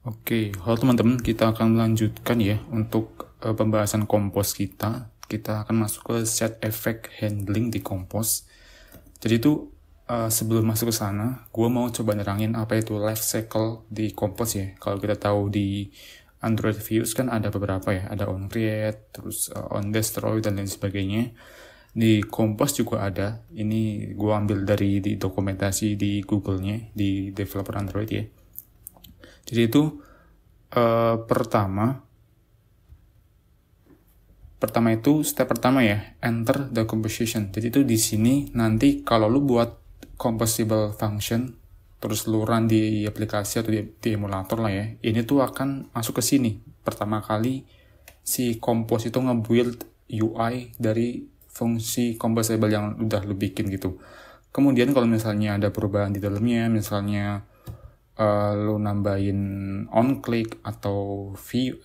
Oke, halo teman-teman, kita akan melanjutkan ya untuk pembahasan Compose kita. Kita akan masuk ke set effect handling di Compose. Jadi itu sebelum masuk ke sana, gue mau coba nerangin apa itu life cycle di Compose ya. Kalau kita tahu di Android Views kan ada beberapa ya, ada on create, terus on destroy dan lain sebagainya. Di Compose juga ada. Ini gue ambil dari di dokumentasi di Google-nya, di developer Android ya. Jadi itu pertama itu step pertama ya, enter the composition. Jadi itu di sini nanti kalau lu buat composable function, terus lu run di aplikasi atau di emulator lah ya, ini tuh akan masuk ke sini. Pertama kali si Compose itu nge-build UI dari fungsi composable yang udah lu bikin gitu. Kemudian kalau misalnya ada perubahan di dalamnya, misalnya lu nambahin on click atau view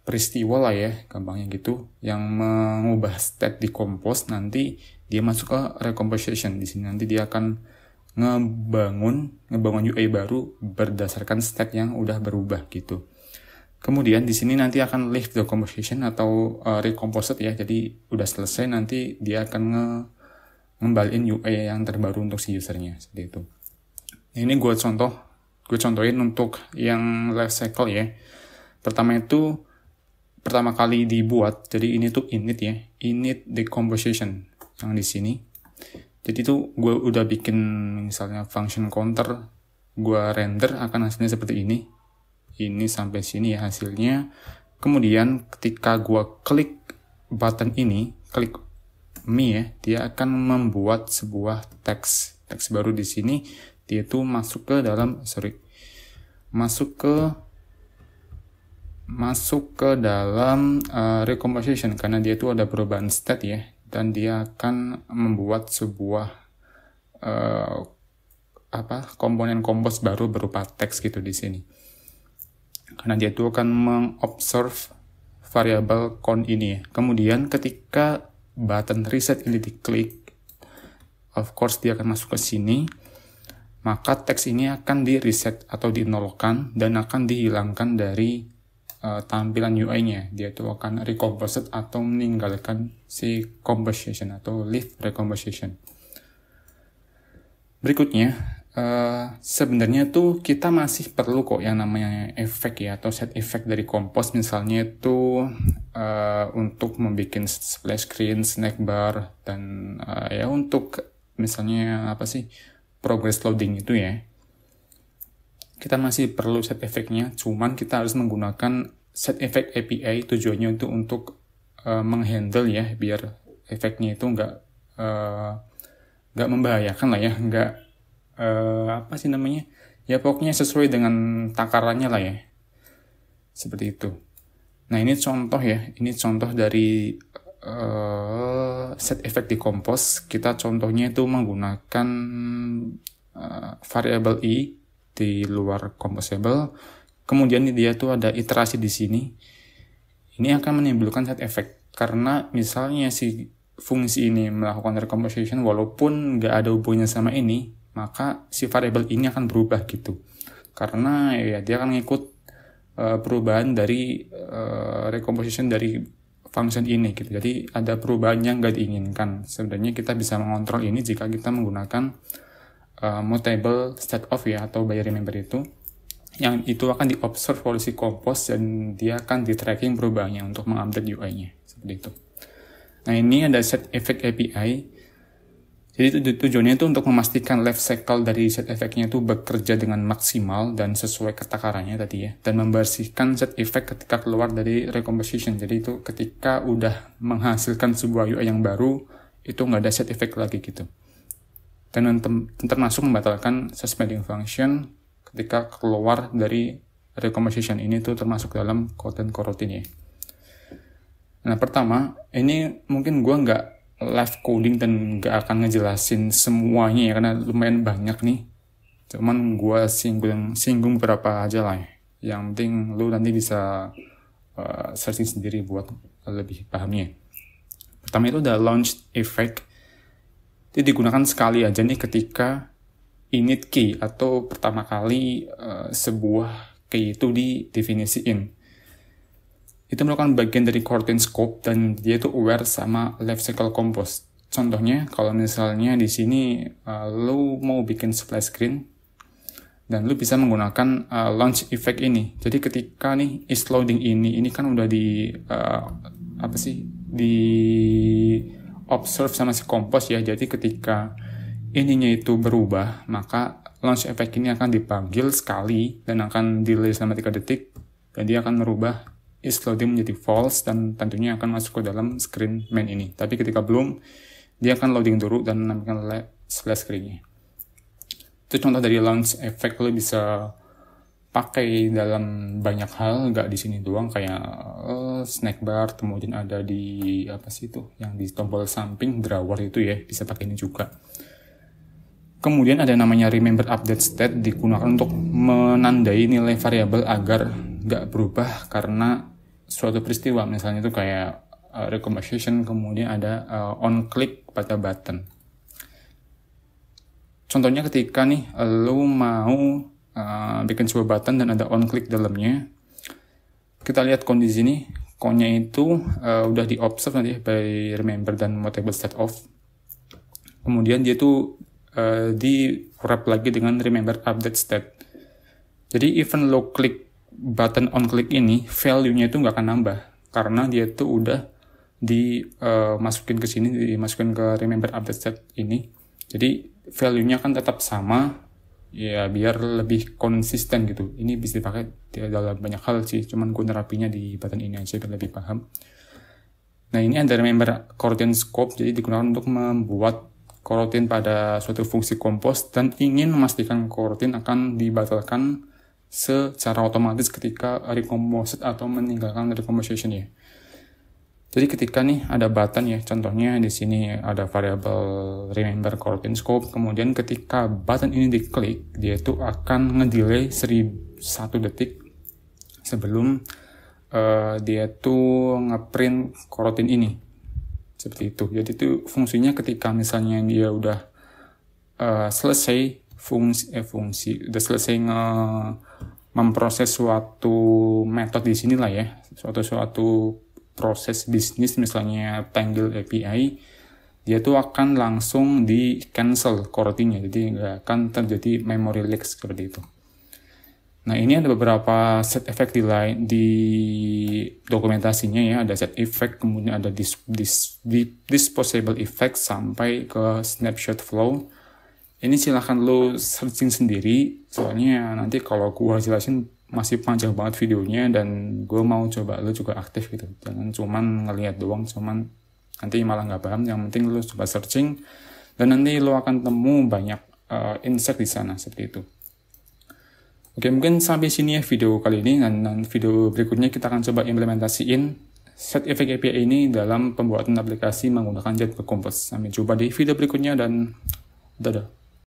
peristiwa lah ya, gampangnya gitu, yang mengubah state di Compose, nanti dia masuk ke recomposition. Di sini nanti dia akan ngebangun UI baru berdasarkan state yang udah berubah gitu. Kemudian di sini nanti akan leave the composition atau recomposed ya. Jadi udah selesai, nanti dia akan ngembaliin UI yang terbaru untuk si usernya, seperti itu. Ini gue contohin untuk yang life cycle ya. Pertama kali dibuat, jadi ini tuh init ya, init decomposition yang di sini. Jadi tuh gue udah bikin misalnya function counter, gue render akan hasilnya seperti ini. Ini sampai sini ya hasilnya. Kemudian ketika gue klik button ini, klik me ya, dia akan membuat sebuah teks baru di sini. Dia tuh masuk ke dalam recomposition, karena dia tuh ada perubahan state ya, dan dia akan membuat sebuah komponen Compose baru berupa teks gitu di sini. Karena dia tuh akan mengobserve variabel count ini ya. Kemudian ketika button reset ini diklik, of course dia akan masuk ke sini. Maka teks ini akan di-reset atau dinolkan dan akan dihilangkan dari tampilan UI-nya. Dia itu akan recomposed atau meninggalkan si composition atau leave recomposition. Berikutnya, sebenarnya tuh kita masih perlu kok yang namanya efek ya, atau set effect dari Compose. Misalnya itu untuk membuat splash screen, snack bar, dan ya untuk misalnya progress loading itu ya, kita masih perlu set efeknya. Cuman kita harus menggunakan set effect API. Tujuannya itu untuk menghandle ya, biar efeknya itu nggak membahayakan lah ya, nggak ya pokoknya sesuai dengan takarannya lah ya, seperti itu. Nah ini contoh dari set effect di Compose. Kita contohnya itu menggunakan variable i di luar composable. Kemudian dia tuh ada iterasi di sini. Ini akan menimbulkan set effect karena misalnya si fungsi ini melakukan recomposition walaupun nggak ada hubungannya sama ini, maka si variable ini akan berubah gitu. Karena ya dia akan ngikut perubahan dari recomposition dari function ini gitu. Jadi ada perubahan yang nggak diinginkan. Sebenarnya kita bisa mengontrol ini jika kita menggunakan mutable state of ya, atau by remember itu, yang itu akan diobserve oleh si Compose dan dia akan di tracking perubahannya untuk mengupdate UI-nya, seperti itu. Nah ini ada set effect API. Jadi tujuannya itu untuk memastikan life cycle dari set effect-nya itu bekerja dengan maksimal dan sesuai ketakarannya tadi ya, dan membersihkan set effect ketika keluar dari recomposition. Jadi itu ketika udah menghasilkan sebuah UI yang baru, itu nggak ada set effect lagi gitu. Dan termasuk membatalkan suspending function ketika keluar dari recomposition. Ini tuh termasuk dalam content coroutine ya. Nah pertama, ini mungkin gue nggak live coding dan gak akan ngejelasin semuanya ya, karena lumayan banyak nih. Cuman gue singgung beberapa aja lah ya. Yang penting lu nanti bisa searching sendiri buat lebih pahamnya. Pertama itu ada launch effect. Itu digunakan sekali aja nih ketika init key atau pertama kali sebuah key itu didefinisiin. Itu merupakan bagian dari Kotlin scope dan dia itu aware sama lifecycle compose. Contohnya kalau misalnya di sini lo mau bikin splash screen dan lo bisa menggunakan launch effect ini. Jadi ketika nih is loading ini kan udah di observe sama si compose ya. Jadi ketika ininya itu berubah, maka launch effect ini akan dipanggil sekali dan akan delay selama 3 detik dan dia akan merubah is loading menjadi false dan tentunya akan masuk ke dalam screen main ini. Tapi ketika belum, dia akan loading dulu dan menampilkan splash screen-nya. Itu contoh dari launch effect. Lo bisa pakai dalam banyak hal, nggak di sini doang, kayak snack bar, kemudian ada di yang di tombol samping drawer itu ya, bisa pakai ini juga. Kemudian ada namanya remember update state, digunakan untuk menandai nilai variabel agar nggak berubah karena suatu peristiwa, misalnya itu kayak recommendation, kemudian ada on click pada button. Contohnya ketika nih lo mau bikin sebuah button dan ada on click dalamnya, kita lihat kondisi ini, code-nya itu udah di observe nanti by remember dan mutable state of. Kemudian dia tuh di wrap lagi dengan remember update state. Jadi even lo klik button on click ini, value-nya itu nggak akan nambah karena dia tuh udah dimasukin ke sini, dimasukin ke remember update state ini. Jadi value-nya kan tetap sama ya, biar lebih konsisten gitu. Ini bisa dipakai dalam banyak hal sih, cuman gue nerapinya di button ini aja biar lebih paham. Nah, ini ada remember Kotlin scope, jadi digunakan untuk membuat coroutine pada suatu fungsi compose dan ingin memastikan coroutine akan dibatalkan secara otomatis ketika recomposed atau meninggalkan recomposition ya. Jadi ketika nih ada button ya, contohnya di sini ada variable remember coroutine scope, kemudian ketika button ini diklik, dia itu akan ngedelay 1 detik sebelum dia tuh ngeprint coroutine ini. Seperti itu. Jadi itu fungsinya ketika misalnya dia udah selesai udah selesai memproses suatu metode di sini lah ya, suatu proses bisnis, misalnya panggil API, dia tuh akan langsung di cancel coroutine-nya, jadi nggak akan terjadi memory leak seperti itu. Nah, ini ada beberapa set effect di dokumentasinya ya, ada set effect, kemudian ada disposable effect sampai ke snapshot flow. Ini silahkan lo searching sendiri, soalnya nanti kalau gue jelasin masih panjang banget videonya dan gue mau coba lo juga aktif gitu. Jangan cuman ngelihat doang, cuman nanti malah nggak paham. Yang penting lo coba searching dan nanti lo akan temu banyak insight di sana seperti itu. Oke, mungkin sampai sini ya video kali ini, dan video berikutnya kita akan coba implementasiin set effect API ini dalam pembuatan aplikasi menggunakan Jetpack Compose. Sampai jumpa di video berikutnya dan dadah.